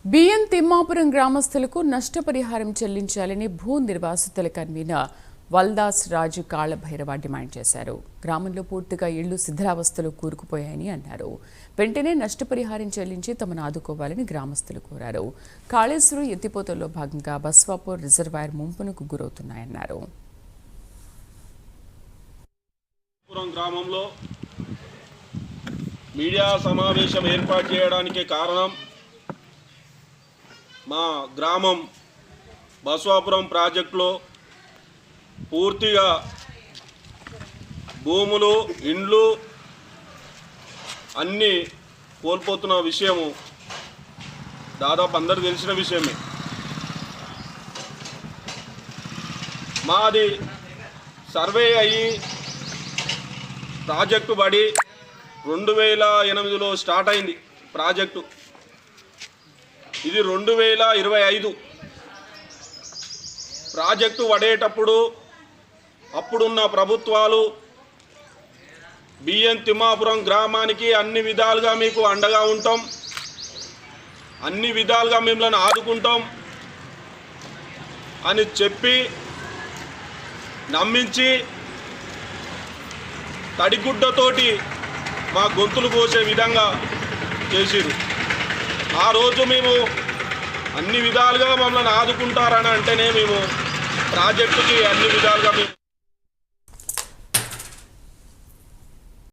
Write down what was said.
B N Thimmapuram గ్రామస్తులకు నష్టపరిహారం చెల్లించాలని భూ నిర్వాసితుల కన్వీనర్ వల్దాస్ రాజు కాళభైరవ డిమాండ్ చేశారు. గ్రామంలో పూర్తిగా ఇళ్లు శిథిలావస్థలో కూరుకుపోయాయని అన్నారు. వెంటనే నష్టపరిహారం చెల్లించి తమను ఆదుకోవాలని గ్రామస్తులు కోరారు. కాళేశ్వరం ఎత్తిపోతల్లో భాగంగా బస్వాపూర్ రిజర్వాయర్ ముంపునకు గురవుతున్నాయన్నారు. గ్రామంలో మీడియా సమావేశం ఏర్పాటు చేయడానికి కారణం మా గ్రామం బస్వాపురం ప్రాజెక్టులో పూర్తిగా భూములు ఇండ్లు అన్నీ కోల్పోతున్న విషయము దాదాపు అందరూ తెలిసిన విషయమే. మాది సర్వే అయ్యి ప్రాజెక్టు పడి 2008లో స్టార్ట్ అయింది ప్రాజెక్టు. ఇది 2025 ప్రాజెక్టు పడేటప్పుడు అప్పుడున్న ప్రభుత్వాలు బిఎన్ తిమ్మాపురం గ్రామానికి అన్ని విధాలుగా మీకు అండగా ఉంటాం, అన్ని విధాలుగా మిమ్మల్ని ఆదుకుంటాం అని చెప్పి నమ్మించి తడిగుడ్డతోటి మా గొంతులు కోసే విధంగా చేసిరు. ఆ రోజు మేము అన్ని విధాలుగా మమ్మల్ని ఆదుకుంటారని అంటేనే మేము ప్రాజెక్టుకి అన్ని విధాలుగా